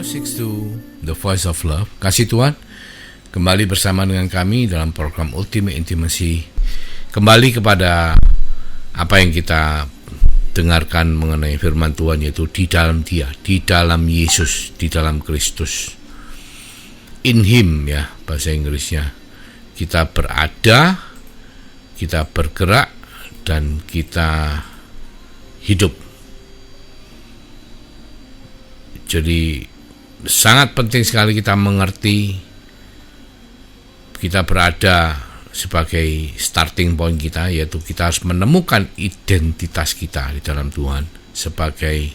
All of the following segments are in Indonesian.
106 The Voice of Love. Kasih Tuhan, kembali bersama dengan kami dalam program Ultimate Intimacy. Kembali kepada apa yang kita dengarkan mengenai firman Tuhan, yaitu di dalam Dia, di dalam Yesus, di dalam Kristus. In Him, ya bahasa Inggrisnya. Kita berada, kita bergerak, dan kita hidup. Jadi sangat penting sekali kita mengerti kita berada sebagai starting point kita, yaitu kita harus menemukan identitas kita di dalam Tuhan sebagai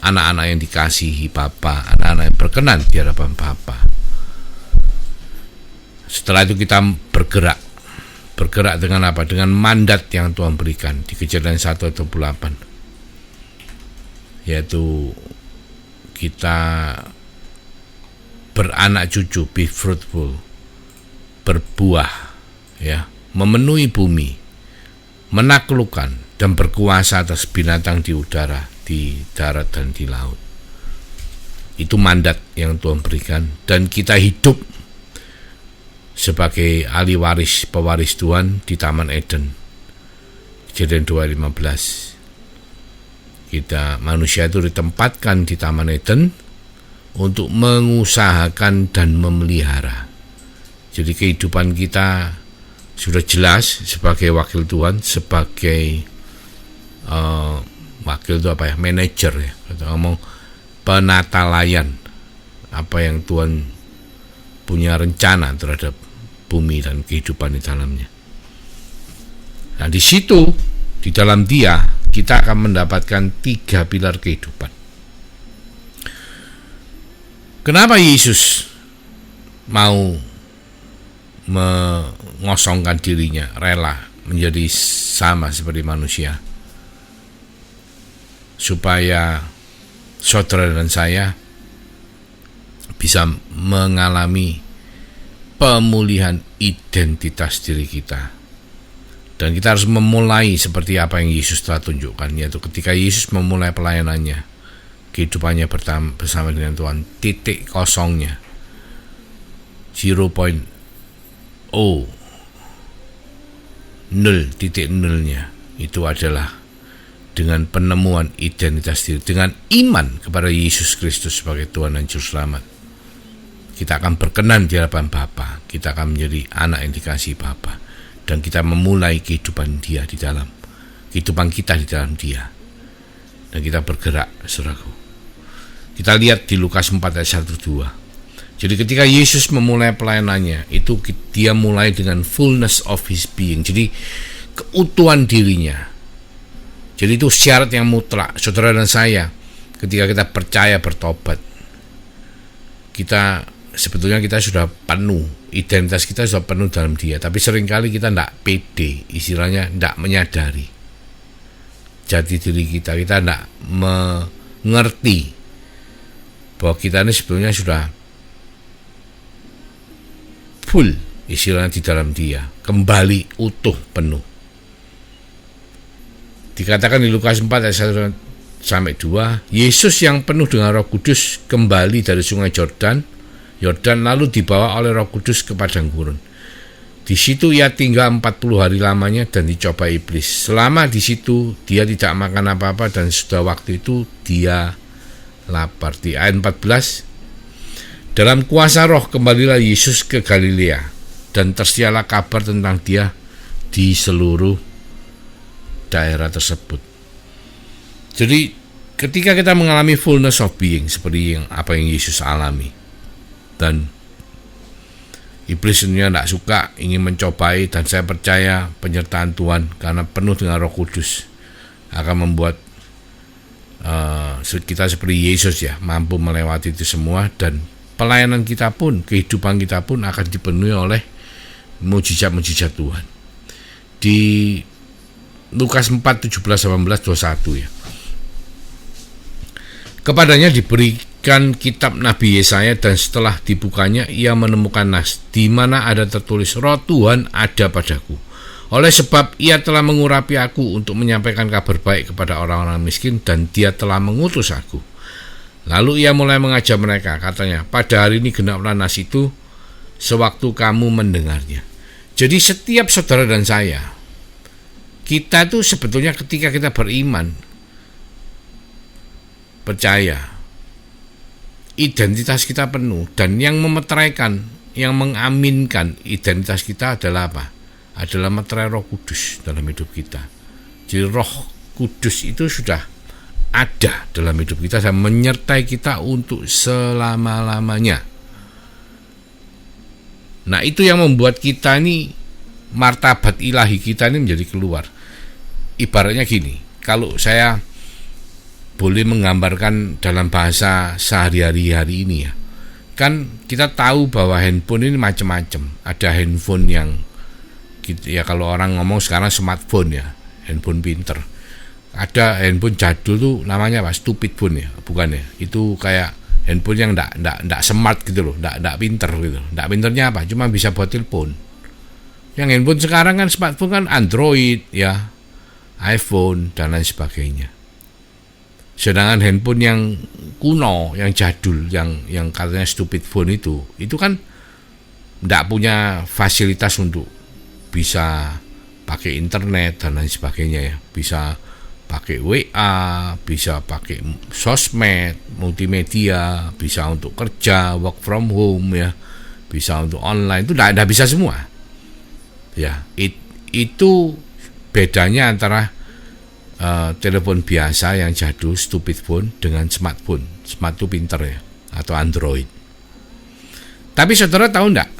anak-anak yang dikasihi Bapa, anak-anak yang berkenan di hadapan Bapa. Setelah itu kita bergerak dengan apa? Dengan mandat yang Tuhan berikan di Kejadian 1:28, yaitu kita beranak cucu, be fruitful, berbuah, ya, memenuhi bumi, menaklukkan dan berkuasa atas binatang di udara, di darat dan di laut. Itu mandat yang Tuhan berikan, dan kita hidup sebagai ahli waris, pewaris Tuhan di Taman Eden. Kejadian 2:15. Kita manusia itu ditempatkan di Taman Eden untuk mengusahakan dan memelihara. Jadi kehidupan kita sudah jelas sebagai wakil Tuhan, sebagai wakil itu apa ya, manajer ya, atau ngomong penata layan apa yang Tuhan punya rencana terhadap bumi dan kehidupan di dalamnya. Nah, di situ, di dalam Dia, kita akan mendapatkan 3 pilar kehidupan. Kenapa Yesus mau mengosongkan dirinya, rela menjadi sama seperti manusia? Supaya saudara dan saya bisa mengalami pemulihan identitas diri kita. Dan kita harus memulai seperti apa yang Yesus telah tunjukkan, yaitu ketika Yesus memulai pelayanannya, kehidupannya bersama dengan Tuhan, titik kosongnya, 0.0nya itu adalah dengan penemuan identitas diri, dengan iman kepada Yesus Kristus sebagai Tuhan dan Juru Selamat. Kita akan berkenan di hadapan Bapa, kita akan menjadi anak yang dikasihi Bapa, dan kita memulai kehidupan Dia di dalam kehidupan kita di dalam Dia, dan kita bergerak, saudaraku. Kita lihat di Lukas 4:1-2. Jadi ketika Yesus memulai pelayanannya, itu Dia mulai dengan fullness of His being, jadi keutuhan dirinya. Jadi itu syarat yang mutlak, saudara dan saya. Ketika kita percaya bertobat, sebetulnya kita sudah penuh, identitas kita sudah penuh dalam Dia, tapi seringkali kita tidak pede, istilahnya tidak menyadari jati diri kita tidak mengerti bahwa kita ini sebetulnya sudah full, istilahnya di dalam Dia, kembali utuh, penuh. Dikatakan di Lukas 4:1-2, Yesus yang penuh dengan Roh Kudus kembali dari sungai Yordan lalu dibawa oleh Roh Kudus ke padang gurun. Di situ Ia tinggal 40 hari lamanya dan dicoba iblis. Selama di situ Dia tidak makan apa-apa, dan sudah waktu itu Dia lapar. Di ayat 14, dalam kuasa Roh kembalilah Yesus ke Galilea, dan tersiarlah kabar tentang Dia di seluruh daerah tersebut. Jadi ketika kita mengalami fullness of being seperti apa yang Yesus alami, dan iblis sebenarnya tidak suka, ingin mencobai, dan saya percaya penyertaan Tuhan karena penuh dengan Roh Kudus akan membuat kita seperti Yesus, ya, mampu melewati itu semua, dan pelayanan kita pun, kehidupan kita pun akan dipenuhi oleh mujizat-mujizat Tuhan. Di Lukas 4:17-18-21, ya. Kepadanya diberikan kitab Nabi Yesaya, dan setelah dibukanya ia menemukan nas di mana ada tertulis, Roh Tuhan ada padaku, oleh sebab Ia telah mengurapi aku untuk menyampaikan kabar baik kepada orang-orang miskin, dan Dia telah mengutus aku Lalu ia mulai mengajar mereka, katanya, pada hari ini genaplah nas itu sewaktu kamu mendengarnya. Jadi setiap saudara dan saya, kita tuh sebetulnya ketika kita beriman, percaya, identitas kita penuh, dan yang memeteraikan, yang mengaminkan identitas kita adalah apa? Adalah meterai Roh Kudus dalam hidup kita. Jadi Roh Kudus itu sudah ada dalam hidup kita dan menyertai kita untuk selama-lamanya. Nah, itu yang membuat kita ini, martabat ilahi kita ini menjadi keluar. Ibaratnya gini, kalau saya boleh menggambarkan dalam bahasa sehari-hari hari ini ya, kan kita tahu bahwa handphone ini macam-macam. Ada handphone yang ya kalau orang ngomong sekarang smartphone ya, handphone pinter. Ada handphone jadul tuh namanya apa? Stupid phone ya, bukan ya? Itu kayak handphone yang enggak smart gitu loh, enggak pinter gitu. Enggak pinternya apa? Cuma bisa buat telepon. Yang handphone sekarang kan smartphone kan Android ya, iPhone dan lain sebagainya. Sedangkan handphone yang kuno, yang jadul, yang katanya stupid phone itu kan enggak punya fasilitas untuk bisa pakai internet dan lain sebagainya ya, bisa pakai WA, bisa pakai sosmed, multimedia, bisa untuk kerja, work from home ya, bisa untuk online, itu tidak bisa semua. Ya, itu bedanya antara telepon biasa yang jadul, stupid phone, dengan smartphone. Smart itu pinter ya, atau Android. Tapi saudara tahu enggak?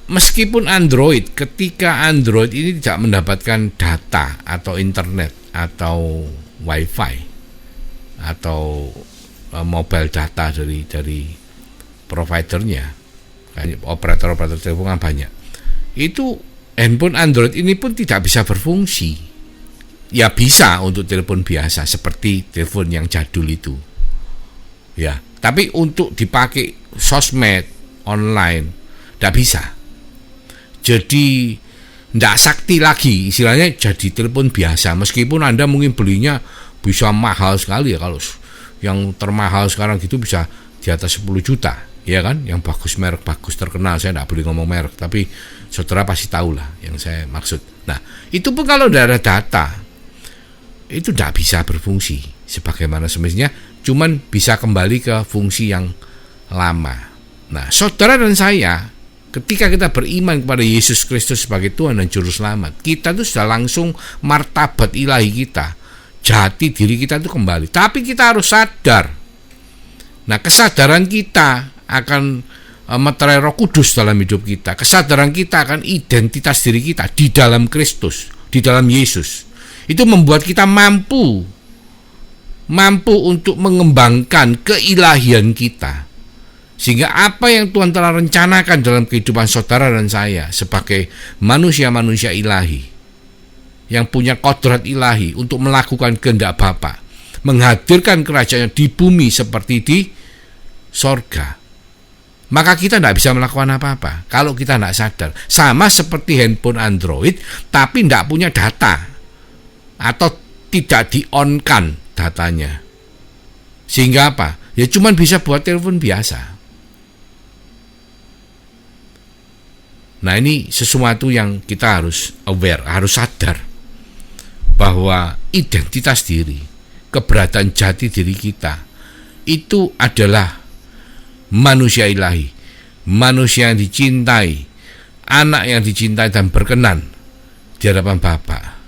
Meskipun Android, ketika Android ini tidak mendapatkan data atau internet atau wifi atau mobile data dari providernya, operator telepon kan banyak, itu handphone Android ini pun tidak bisa berfungsi. Ya bisa untuk telepon biasa seperti telepon yang jadul itu ya, tapi untuk dipakai sosmed online tidak bisa. Jadi tidak sakti lagi, istilahnya jadi telepon biasa. Meskipun Anda mungkin belinya bisa mahal sekali ya, kalau yang termahal sekarang gitu bisa di atas 10 juta, ya kan? Yang bagus, merek bagus, terkenal. Saya tidak boleh ngomong merek, tapi saudara pasti tahu lah yang saya maksud. Nah, itu pun kalau tidak ada data, itu tidak bisa berfungsi sebagaimana semestinya, cuman bisa kembali ke fungsi yang lama. Nah, saudara dan saya, ketika kita beriman kepada Yesus Kristus sebagai Tuhan dan Juru Selamat, kita tuh sudah langsung martabat ilahi kita, jati diri kita itu kembali. Tapi kita harus sadar. Nah, kesadaran kita akan meterai Roh Kudus dalam hidup kita. Kesadaran kita akan identitas diri kita di dalam Kristus, di dalam Yesus. Itu membuat kita mampu untuk mengembangkan keilahian kita. Sehingga apa yang Tuhan telah rencanakan dalam kehidupan saudara dan saya sebagai manusia-manusia ilahi yang punya kodrat ilahi untuk melakukan kehendak Bapa, menghadirkan kerajaannya di bumi seperti di sorga, maka kita tidak bisa melakukan apa-apa kalau kita tidak sadar. Sama seperti handphone Android tapi tidak punya data atau tidak di-on-kan datanya, sehingga apa? Ya cuma bisa buat telepon biasa. Nah, ini sesuatu yang kita harus aware, harus sadar bahwa identitas diri, keberadaan jati diri kita itu adalah manusia ilahi, manusia yang dicintai, anak yang dicintai dan berkenan di hadapan Bapa.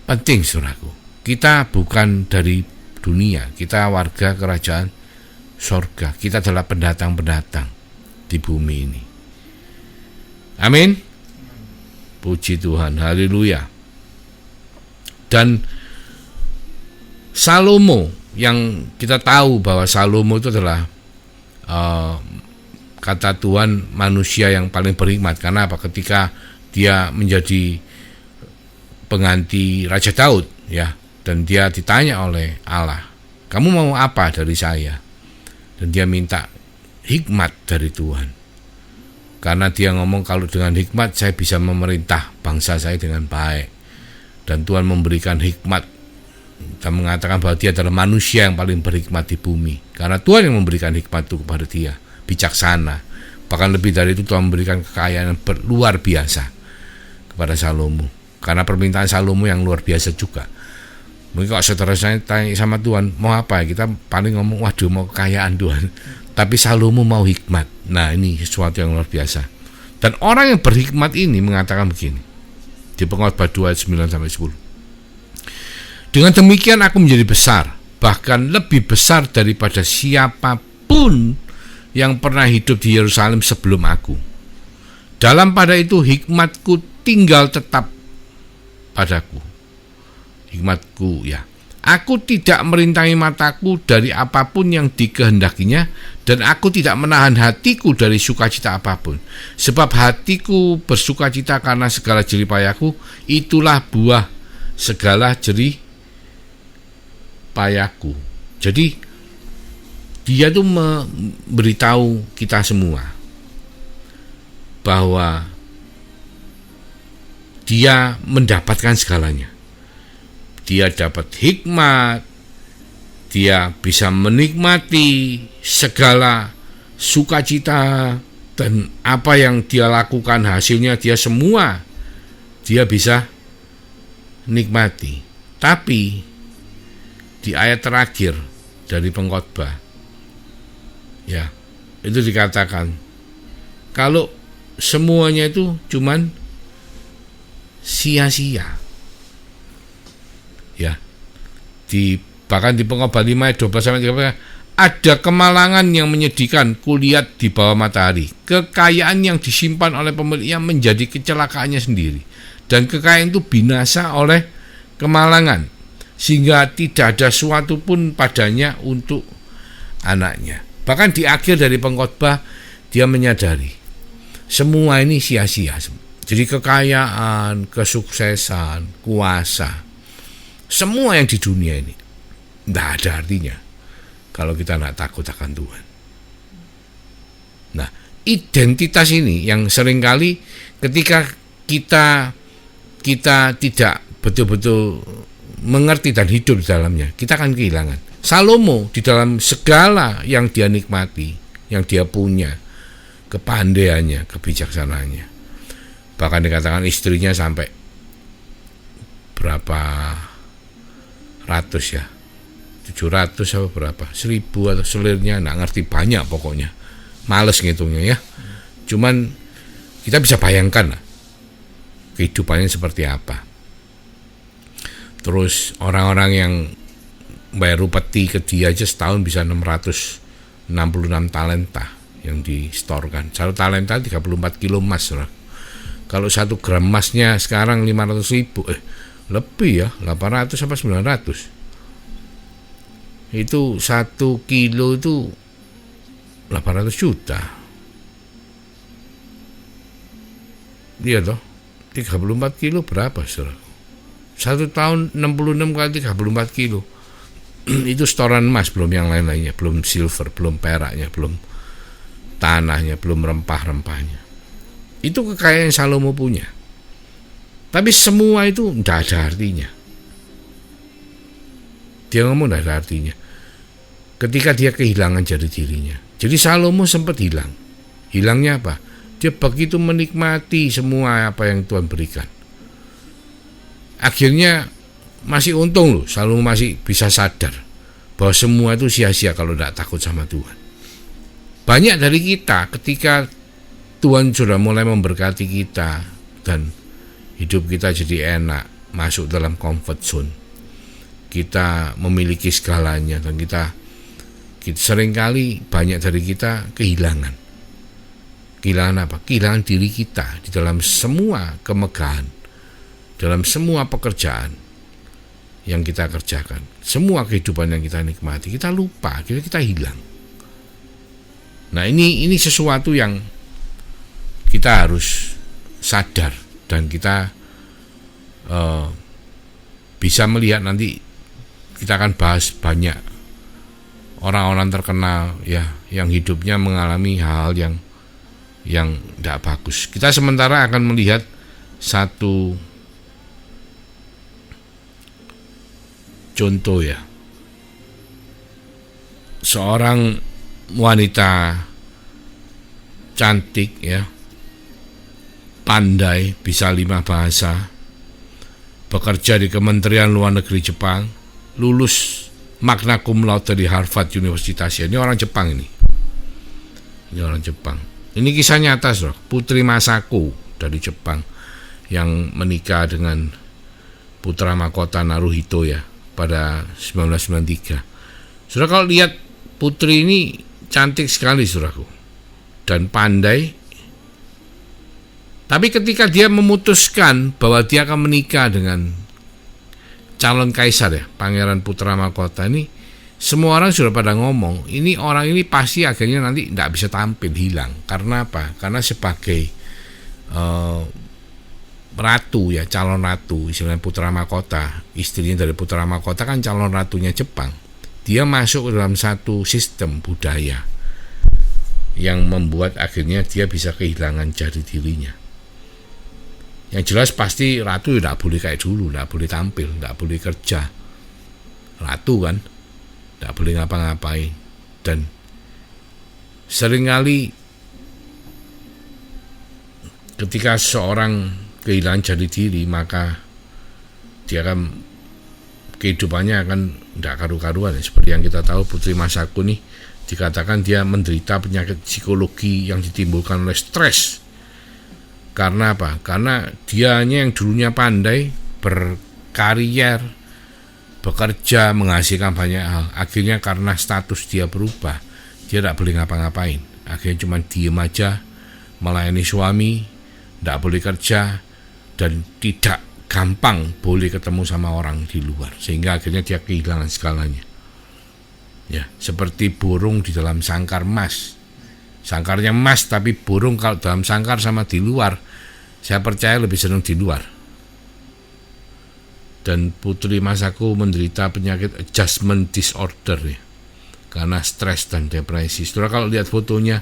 Penting, saudaraku, kita bukan dari dunia, kita warga kerajaan sorga, kita adalah pendatang-pendatang di bumi ini. Amin. Puji Tuhan, haleluya. Dan Salomo, yang kita tahu bahwa Salomo itu adalah kata Tuhan manusia yang paling berhikmat. Karena apa? Ketika dia menjadi pengganti Raja Daud ya, dan dia ditanya oleh Allah, kamu mau apa dari saya? Dan dia minta hikmat dari Tuhan. Karena dia ngomong, kalau dengan hikmat saya bisa memerintah bangsa saya dengan baik. Dan Tuhan memberikan hikmat Kita mengatakan bahwa dia adalah manusia yang paling berhikmat di bumi, karena Tuhan yang memberikan hikmat itu kepada dia, bijaksana. Bahkan lebih dari itu, Tuhan memberikan kekayaan yang luar biasa kepada Salomo, karena permintaan Salomo yang luar biasa juga. Mungkin kalau saudara saya tanya sama Tuhan, mau apa? Kita paling ngomong, waduh mau kekayaan Tuhan. Tapi Salomo mau hikmat. Nah, ini sesuatu yang luar biasa. Dan orang yang berhikmat ini mengatakan begini, di Pengkhotbah 2 ayat 9-10. Dengan demikian aku menjadi besar, bahkan lebih besar daripada siapapun yang pernah hidup di Yerusalem sebelum aku. Dalam pada itu hikmatku tinggal tetap padaku. Hikmatku, ya. Aku tidak merintangi mataku dari apapun yang dikehendakinya, dan aku tidak menahan hatiku dari sukacita apapun. Sebab hatiku bersukacita karena segala jerih payahku, itulah buah segala jerih payahku. Jadi dia tuh memberitahu kita semua bahwa dia mendapatkan segalanya. Dia dapat hikmat, dia bisa menikmati segala sukacita, dan apa yang dia lakukan hasilnya dia semua dia bisa nikmati. Tapi di ayat terakhir dari Pengkhotbah, ya, itu dikatakan kalau semuanya itu cuman sia-sia. Ya, bahkan di Pengkhotbah 5 ayat 12-13, ada kemalangan yang menyedihkan kulihat di bawah matahari. Kekayaan yang disimpan oleh pemiliknya menjadi kecelakaannya sendiri, dan kekayaan itu binasa oleh kemalangan, sehingga tidak ada suatu pun padanya untuk anaknya. Bahkan di akhir dari Pengkhotbah dia menyadari semua ini sia-sia. Jadi kekayaan, kesuksesan, kuasa, semua yang di dunia ini tidak ada artinya kalau kita tidak takut akan Tuhan. Nah, identitas ini yang seringkali ketika kita tidak betul-betul mengerti dan hidup di dalamnya, kita akan kehilangan. Salomo di dalam segala yang dia nikmati, yang dia punya, kepandaiannya, kebijaksanaannya, bahkan dikatakan istrinya sampai berapa ratus, ya, 700 apa berapa, 1000 atau selirnya, nggak ngerti, banyak pokoknya, males ngitungnya, ya. Cuman kita bisa bayangkan lah kehidupannya seperti apa. Terus orang-orang yang bayar upeti ke dia aja setahun bisa 666 talenta yang distorkan. Satu talenta 34 kilo emas, lah. Kalau 1 gram emasnya sekarang 500.000, lebih, ya, 800 sampai 900. Itu 1 kilo itu 800 juta. Iya toh, 34 kilo berapa, saudara? 1 tahun 66 kali 34 kilo. Itu setoran emas, belum yang lain-lainnya, belum silver, belum peraknya, belum tanahnya, belum rempah-rempahnya. Itu kekayaan yang Salomo punya. Tapi semua itu tidak ada artinya. Dia ngomong tidak ada artinya ketika dia kehilangan jati dirinya. Jadi Salomo sempat hilang. Hilangnya apa? Dia begitu menikmati semua apa yang Tuhan berikan. Akhirnya masih untung loh, Salomo masih bisa sadar bahwa semua itu sia-sia kalau tidak takut sama Tuhan. Banyak dari kita ketika Tuhan sudah mulai memberkati kita dan hidup kita jadi enak, masuk dalam comfort zone, kita memiliki segalanya, dan kita seringkali banyak dari kita kehilangan apa? Kehilangan diri kita di dalam semua kemegahan, dalam semua pekerjaan yang kita kerjakan, semua kehidupan yang kita nikmati, kita lupa, kita hilang. Nah, ini sesuatu yang kita harus sadar, dan kita bisa melihat nanti. Kita akan bahas banyak orang-orang terkenal, ya, yang hidupnya mengalami hal yang tidak bagus. Kita sementara akan melihat satu contoh ya, seorang wanita cantik ya, pandai, bisa 5 bahasa, bekerja di Kementerian Luar Negeri Jepang, lulus magna cum laude dari Harvard Universitas. Ini orang Jepang ini. Ini orang Jepang. Ini kisah nyata, Saudara. Putri Masako dari Jepang yang menikah dengan putra mahkota Naruhito ya pada 1993. Saudara, kalau lihat putri ini cantik sekali, Saudaraku, dan pandai. Tapi ketika dia memutuskan bahwa dia akan menikah dengan calon kaisar ya, Pangeran Putra Mahkota ini, semua orang sudah pada ngomong, ini orang ini pasti akhirnya nanti tidak bisa tampil, hilang. Karena apa? Karena sebagai ratu ya, calon ratu, istilahnya Putra Mahkota, istrinya dari Putra Mahkota kan calon ratunya Jepang. Dia masuk ke dalam satu sistem budaya yang membuat akhirnya dia bisa kehilangan jati dirinya. Yang jelas pasti ratu tidak boleh kayak dulu, tidak boleh tampil, tidak boleh kerja. Ratu kan, tidak boleh ngapa-ngapain. Dan seringkali ketika seorang kehilangan jati diri, maka dia akan, kehidupannya akan tidak karu-karuan. Seperti yang kita tahu, Putri Masako nih dikatakan dia menderita penyakit psikologi yang ditimbulkan oleh stres. Karena apa? Karena dianya yang dulunya pandai, berkarier, bekerja, menghasilkan banyak hal, akhirnya karena status dia berubah, dia tidak boleh ngapa-ngapain. Akhirnya cuma diem aja, melayani suami, tidak boleh kerja, dan tidak gampang boleh ketemu sama orang di luar, sehingga akhirnya dia kehilangan segalanya. Ya, seperti burung di dalam sangkar emas. Sangkarnya emas, tapi burung kalau dalam sangkar sama di luar, saya percaya lebih senang di luar. Dan Putri Masako menderita penyakit adjustment disorder ya, karena stres dan depresi. Setelah kalau lihat fotonya,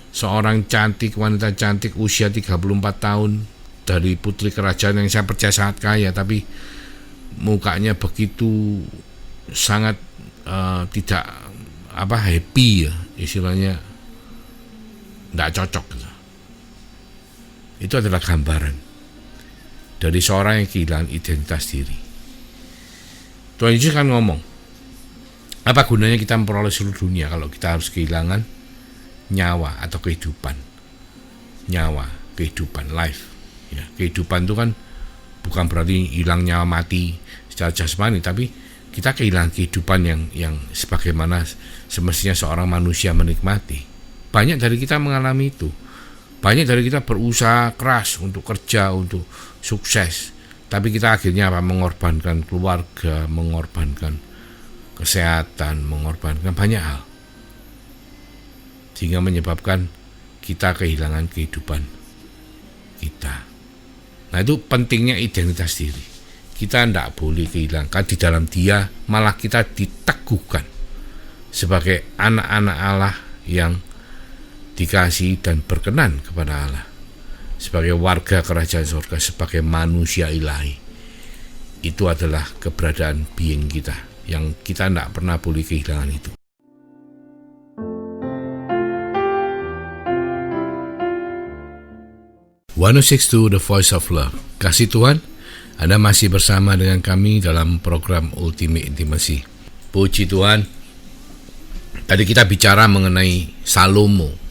seorang cantik, wanita cantik, usia 34 tahun, dari putri kerajaan yang saya percaya sangat kaya, tapi mukanya begitu sangat tidak happy ya, istilahnya tidak cocok gitu. Itu adalah gambaran dari seorang yang kehilangan identitas diri. Tuhan Yesus kan ngomong, apa gunanya kita memperoleh seluruh dunia kalau kita harus kehilangan nyawa atau kehidupan. Nyawa, kehidupan, life ya. Kehidupan itu kan bukan berarti hilang nyawa, mati secara jasmani, tapi kita kehilangan kehidupan yang sebagaimana semestinya seorang manusia menikmati. Banyak dari kita mengalami itu. Banyak dari kita berusaha keras untuk kerja, untuk sukses, tapi kita akhirnya mengorbankan keluarga, mengorbankan kesehatan, mengorbankan banyak hal, sehingga menyebabkan kita kehilangan kehidupan kita. Nah, itu pentingnya identitas diri. Kita tidak boleh kehilangan. Di dalam dia malah kita diteguhkan sebagai anak-anak Allah yang dikasihi dan berkenan kepada Allah, sebagai warga kerajaan surga, sebagai manusia ilahi. Itu adalah keberadaan being kita, yang kita tidak pernah boleh kehilangan itu. (106.2 The Voice of Love). Kasih Tuhan, Anda masih bersama dengan kami dalam program Ultimate Intimacy. Puji Tuhan. Tadi kita bicara mengenai Salomo.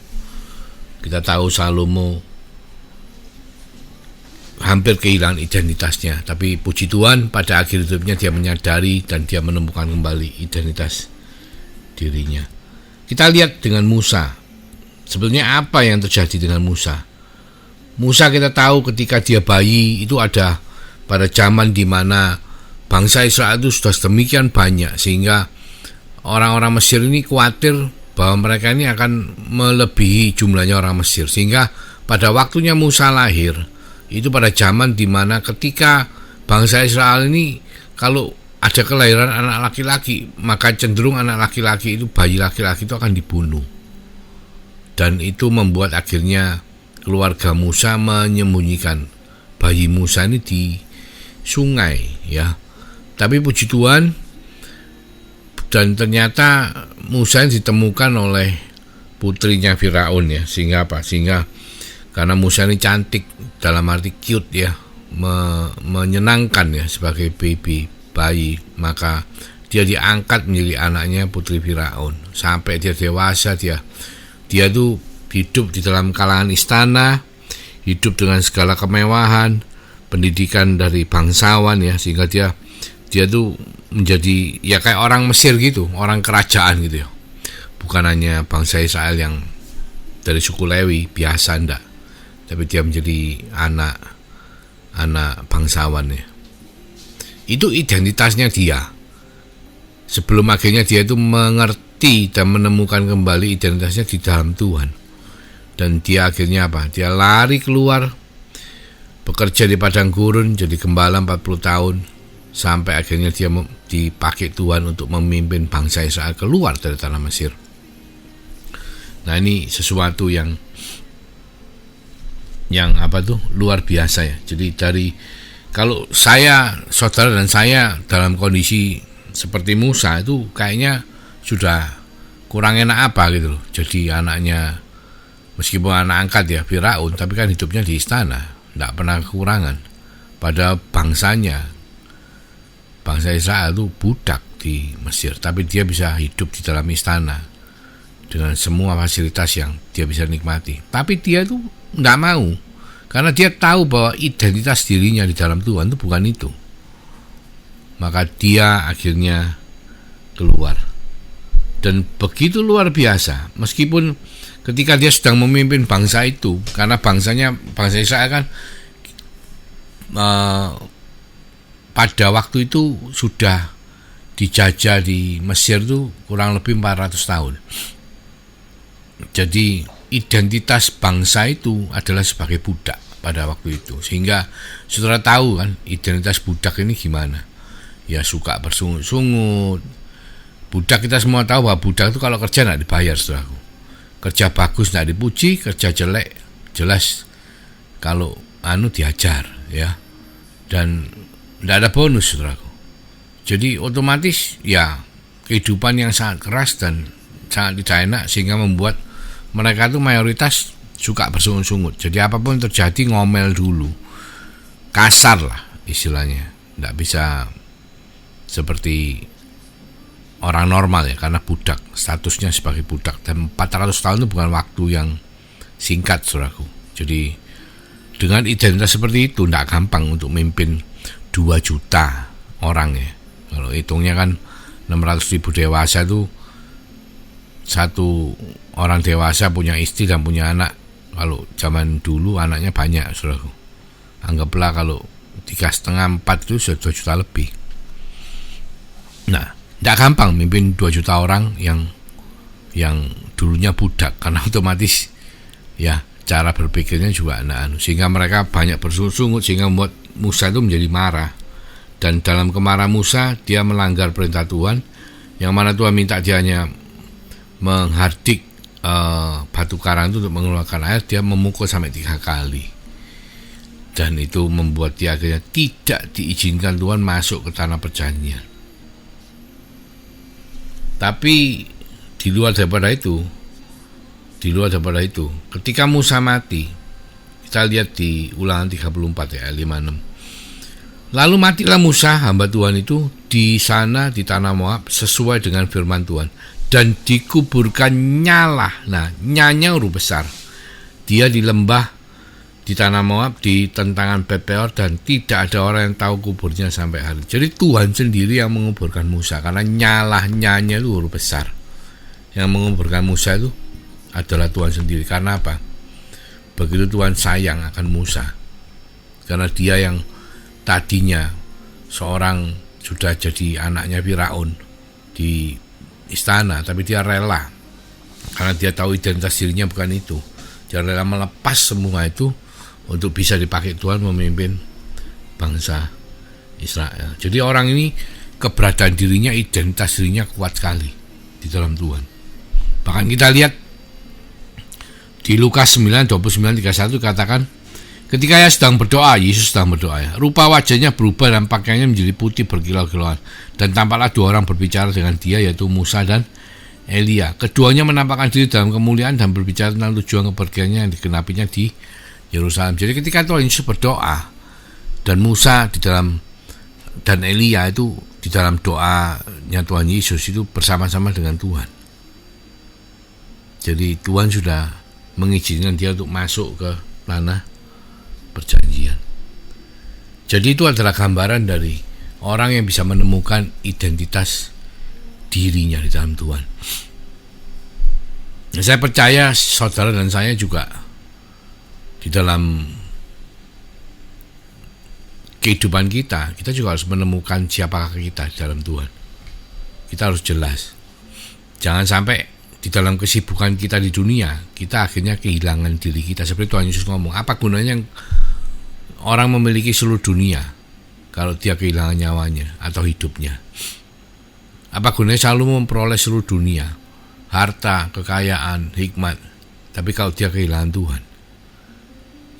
Kita tahu Salomo hampir kehilangan identitasnya, tapi puji Tuhan pada akhir hidupnya dia menyadari dan dia menemukan kembali identitas dirinya. Kita lihat dengan Musa. Sebenarnya apa yang terjadi dengan Musa? Musa kita tahu ketika dia bayi itu ada pada zaman di mana bangsa Israel itu sudah sedemikian banyak sehingga orang-orang Mesir ini khawatir bahwa mereka ini akan melebihi jumlahnya orang Mesir, sehingga pada waktunya Musa lahir itu pada zaman di mana ketika bangsa Israel ini kalau ada kelahiran anak laki-laki, maka cenderung anak laki-laki itu, bayi laki-laki itu akan dibunuh. Dan itu membuat akhirnya keluarga Musa menyembunyikan bayi Musa ini di sungai ya. Tapi puji Tuhan, Dan ternyata Musa ditemukan oleh putrinya Firaun ya, sehingga apa? Sehingga karena Musa ini cantik dalam arti cute ya, menyenangkan ya sebagai bayi, maka dia diangkat menjadi anaknya putri Firaun. Sampai dia dewasa, dia tuh hidup di dalam kalangan istana, hidup dengan segala kemewahan, pendidikan dari bangsawan ya, sehingga dia tuh menjadi ya kayak orang Mesir gitu, orang kerajaan gitu ya. Bukan hanya bangsa Israel yang dari suku Lewi biasa, enggak, tapi dia menjadi anak bangsawan ya. Itu identitasnya dia. Sebelum akhirnya dia itu mengerti dan menemukan kembali identitasnya di dalam Tuhan. Dan dia akhirnya apa? Dia lari keluar, bekerja di padang gurun, jadi gembala 40 tahun, sampai akhirnya dia dipakai Tuhan untuk memimpin bangsa Israel keluar dari tanah Mesir. Nah, ini sesuatu yang luar biasa ya. Jadi kalau saudara dan saya dalam kondisi seperti Musa itu kayaknya sudah kurang enak apa gitu loh. Jadi anaknya, meskipun anak angkat ya Firaun, tapi kan hidupnya di istana, tidak pernah kekurangan. Pada bangsa Israel itu budak di Mesir, tapi dia bisa hidup di dalam istana dengan semua fasilitas yang dia bisa nikmati. Tapi dia itu tidak mau, karena dia tahu bahwa identitas dirinya di dalam Tuhan itu bukan itu. Maka dia akhirnya keluar. Dan begitu luar biasa, meskipun ketika dia sedang memimpin bangsa itu, karena bangsa Israel kan pada waktu itu sudah dijajah di Mesir itu kurang lebih 400 tahun. Jadi identitas bangsa itu adalah sebagai budak pada waktu itu. Sehingga saudara tahu kan identitas budak ini gimana. Ya suka bersungut-sungut. Budak, kita semua tahu bahwa budak itu kalau kerja tidak dibayar, saudaraku. Kerja bagus tidak dipuji, kerja jelek jelas kalau diajar ya. Dan tidak ada bonus, saudaraku. Jadi otomatis ya kehidupan yang sangat keras dan sangat tidak enak, sehingga membuat mereka itu mayoritas suka bersungut-sungut. Jadi apapun terjadi ngomel dulu, kasar lah istilahnya, tidak bisa seperti orang normal ya, karena budak, statusnya sebagai budak. Dan 400 tahun itu bukan waktu yang singkat, saudaraku. Jadi dengan identitas seperti itu tidak gampang untuk memimpin 2 juta orang ya. Kalau hitungnya kan 600.000 dewasa itu, satu orang dewasa punya istri dan punya anak. Kalau zaman dulu anaknya banyak, saudaraku. Anggaplah kalau 3,5, 4 itu sudah 2 juta lebih. Nah, tidak gampang memimpin 2 juta orang yang dulunya budak, karena otomatis ya cara berpikirnya juga sehingga mereka banyak bersungut-sungut, sehingga membuat Musa itu menjadi marah. Dan dalam kemarahan Musa, dia melanggar perintah Tuhan, yang mana Tuhan minta dia hanya menghardik batu karang itu untuk mengeluarkan air. Dia memukul sampai 3 kali, dan itu membuat dia akhirnya tidak diizinkan Tuhan masuk ke tanah perjanjian. Tapi di luar daripada itu, ketika Musa mati, kita lihat di Ulangan 34 ya, 5-6. Lalu matilah Musa hamba Tuhan itu di sana di tanah Moab sesuai dengan firman Tuhan, dan dikuburkan nyalah. Nah, nyanya huruf besar. Dia di lembah di tanah Moab di tentangan Bet-peor, dan tidak ada orang yang tahu kuburnya sampai hari. Jadi Tuhan sendiri yang menguburkan Musa, karena nyanya itu huruf besar. Yang menguburkan Musa itu adalah Tuhan sendiri. Karena apa? Begitu Tuhan sayang akan Musa, karena dia yang tadinya seorang sudah jadi anaknya Firaun di istana, tapi dia rela, karena dia tahu identitas dirinya bukan itu. Dia rela melepas semua itu untuk bisa dipakai Tuhan memimpin bangsa Israel. Jadi orang ini keberadaan dirinya, identitas dirinya kuat sekali di dalam Tuhan. Bahkan kita lihat di Lukas 9:29-31 katakan, Ketika ia sedang berdoa, Yesus sedang berdoa ya, rupa wajahnya berubah dan pakaiannya menjadi putih berkilau-kilauan. Dan tampaklah dua orang berbicara dengan dia, yaitu Musa dan Elia. Keduanya menampakkan diri dalam kemuliaan dan berbicara tentang tujuan kepergiannya yang digenapinya di Yerusalem. Jadi ketika Tuhan Yesus berdoa dan Musa di dalam dan Elia itu di dalam doanya Tuhan Yesus itu bersama-sama dengan Tuhan. Jadi Tuhan sudah mengizinkan dia untuk masuk ke tanah perjanjian. Jadi itu adalah gambaran dari orang yang bisa menemukan identitas dirinya di dalam Tuhan. Nah, saya percaya saudara dan saya juga di dalam kehidupan kita juga harus menemukan siapakah kita di dalam Tuhan. Kita harus jelas. Jangan sampai di dalam kesibukan kita di dunia, kita akhirnya kehilangan diri kita. Seperti Tuhan Yesus ngomong, apa gunanya orang memiliki seluruh dunia kalau dia kehilangan nyawanya atau hidupnya? Apa gunanya selalu memperoleh seluruh dunia, harta, kekayaan, hikmat, tapi kalau dia kehilangan Tuhan,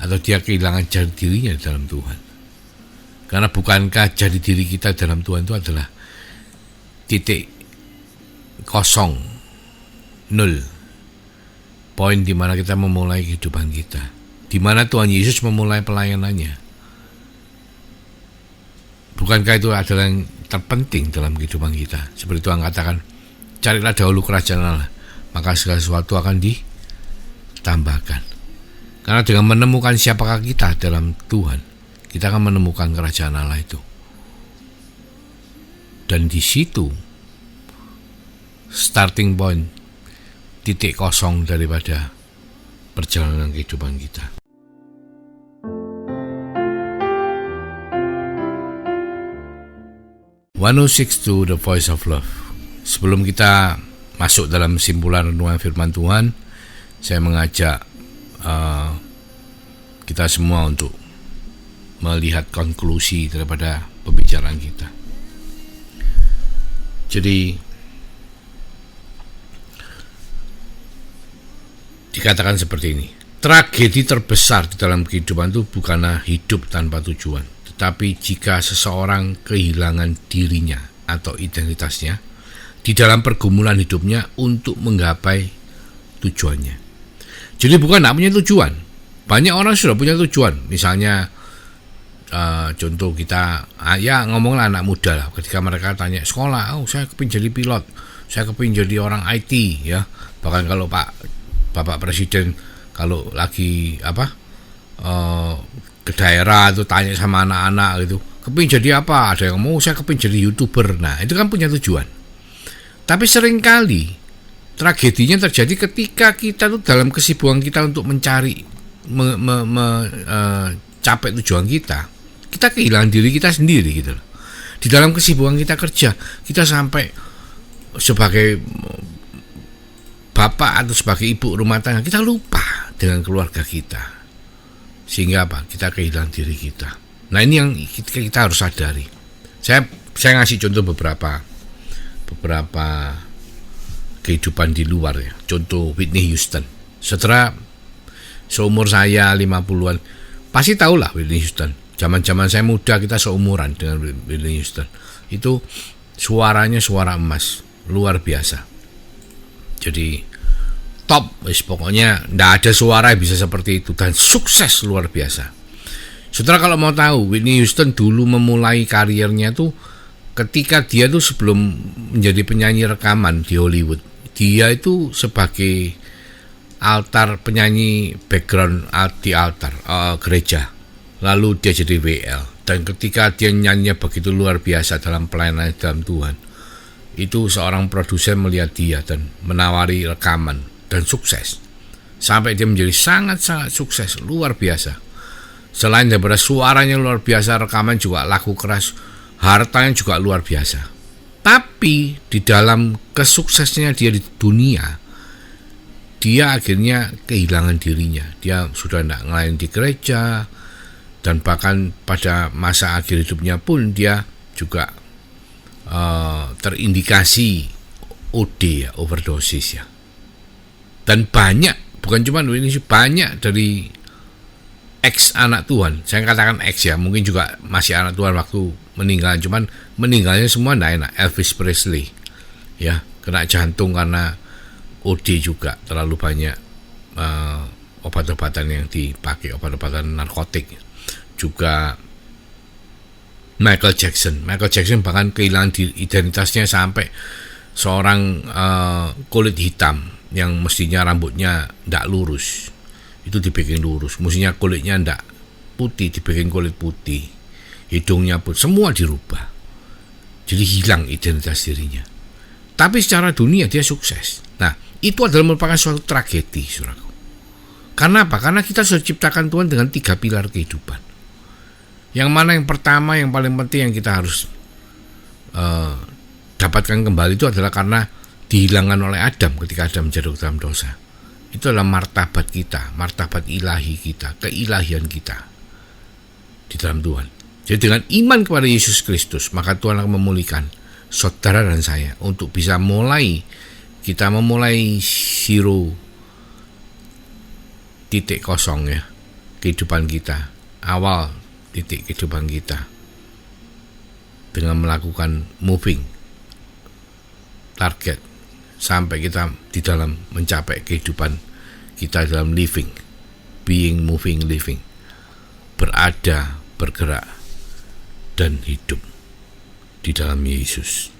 atau dia kehilangan jati dirinya di dalam Tuhan? Karena bukankah jati diri kita dalam Tuhan itu adalah titik kosong, nol, poin di mana kita memulai kehidupan kita, di mana Tuhan Yesus memulai pelayanannya. Bukankah itu adalah yang terpenting dalam kehidupan kita? Seperti Tuhan katakan, carilah dahulu kerajaan Allah, maka segala sesuatu akan ditambahkan. Karena dengan menemukan siapakah kita dalam Tuhan, kita akan menemukan kerajaan Allah itu. Dan di situ starting point, titik kosong daripada perjalanan kehidupan kita. "106 The Voice of Love." Sebelum kita masuk dalam simpulan renungan firman Tuhan, saya mengajak kita semua untuk melihat konklusi daripada pembicaraan kita. Jadi dikatakan seperti ini, tragedi terbesar di dalam kehidupan itu bukanlah hidup tanpa tujuan, tetapi jika seseorang kehilangan dirinya atau identitasnya di dalam pergumulan hidupnya untuk menggapai tujuannya. Jadi bukan tidak punya tujuan. Banyak orang sudah punya tujuan. Misalnya contoh kita, ya ngomonglah anak muda lah, ketika mereka tanya sekolah, saya kepingin jadi pilot, saya kepingin jadi orang IT ya. Bahkan kalau Bapak Presiden kalau lagi ke daerah itu tanya sama anak-anak gitu, kepingin jadi apa? Ada yang mau saya kepingin jadi YouTuber. Nah, itu kan punya tujuan. Tapi seringkali tragedinya terjadi ketika kita tuh dalam kesibukan kita untuk mencari capai tujuan kita kehilangan diri kita sendiri gitu loh. Di dalam kesibukan kita kerja, kita sampai sebagai bapak atau sebagai ibu rumah tangga, kita lupa dengan keluarga kita, sehingga kita kehilangan diri kita. Nah, ini yang kita harus sadari. Saya ngasih contoh beberapa kehidupan di luar ya. Contoh Whitney Houston. Setelah seumur saya 50-an, pasti tahulah Whitney Houston. Zaman-zaman saya muda kita seumuran dengan Whitney Houston. Itu suaranya suara emas, luar biasa. Jadi top, pokoknya tidak ada suara yang bisa seperti itu, dan sukses luar biasa. Saudara kalau mau tahu, Whitney Houston dulu memulai karirnya tuh ketika dia tuh sebelum menjadi penyanyi rekaman di Hollywood, dia itu sebagai penyanyi background di altar gereja, lalu dia jadi WL. Dan ketika dia nyanyinya begitu luar biasa dalam pelayanan dalam Tuhan, itu seorang produsen melihat dia dan menawari rekaman dan sukses. Sampai dia menjadi sangat-sangat sukses, luar biasa. Selain daripada suaranya luar biasa, rekaman juga laku keras, hartanya juga luar biasa. Tapi di dalam kesuksesnya dia di dunia, dia akhirnya kehilangan dirinya. Dia sudah tidak ngelayan di gereja, dan bahkan pada masa akhir hidupnya pun dia juga terindikasi OD ya, overdosis ya. Dan banyak, bukan cuma ini, banyak dari ex anak Tuhan, saya katakan ex ya, mungkin juga masih anak Tuhan waktu meninggal, cuman meninggalnya semua enggak enak. Elvis Presley ya, kena jantung karena OD juga, terlalu banyak obat-obatan yang dipakai, obat-obatan narkotik. Juga Michael Jackson bahkan kehilangan identitasnya sampai seorang kulit hitam yang mestinya rambutnya tidak lurus, itu dibikin lurus, mestinya kulitnya ndak putih dibikin kulit putih, hidungnya pun semua dirubah, jadi hilang identitas dirinya. Tapi secara dunia dia sukses. Nah, itu adalah merupakan suatu tragedi, saudaraku. Karena apa? Karena kita sudah diciptakan Tuhan dengan 3 pilar kehidupan. Yang mana yang pertama, yang paling penting yang kita harus dapatkan kembali itu adalah karena dihilangkan oleh Adam ketika Adam jatuh dalam dosa. Itu adalah martabat kita, martabat ilahi kita, keilahian kita di dalam Tuhan. Jadi dengan iman kepada Yesus Kristus, maka Tuhan akan memulihkan saudara dan saya untuk bisa memulai 0 titik kosong ya, kehidupan kita, awal titik kehidupan kita, dengan melakukan moving target sampai kita di dalam mencapai kehidupan kita dalam living, being, moving, living, berada, bergerak, dan hidup di dalam Yesus.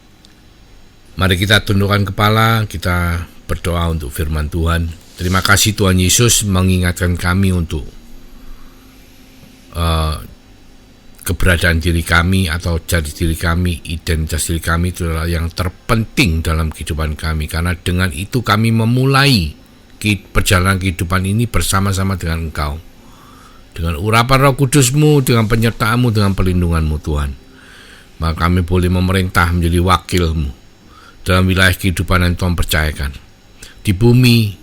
Mari kita tundukkan kepala, kita berdoa untuk firman Tuhan. Terima kasih Tuhan Yesus mengingatkan kami untuk keberadaan diri kami atau jati diri kami, identitas diri kami itu adalah yang terpenting dalam kehidupan kami, karena dengan itu kami memulai perjalanan kehidupan ini bersama-sama dengan Engkau, dengan urapan Roh Kudus-Mu, dengan penyertaan-Mu, dengan perlindungan-Mu Tuhan. Maka kami boleh memerintah menjadi wakil-Mu dalam wilayah kehidupan yang Tuhan percayakan di bumi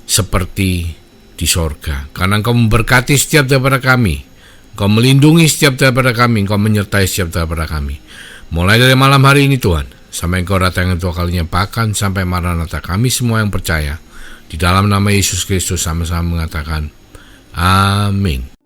seperti di sorga, karena Engkau memberkati setiap daripada kami, Engkau melindungi setiap daripada kami, Engkau menyertai setiap daripada kami, mulai dari malam hari ini Tuhan, sampai Engkau datang kedua kalinya, bahkan sampai Maranatha. Kami semua yang percaya di dalam nama Yesus Kristus sama-sama mengatakan amin.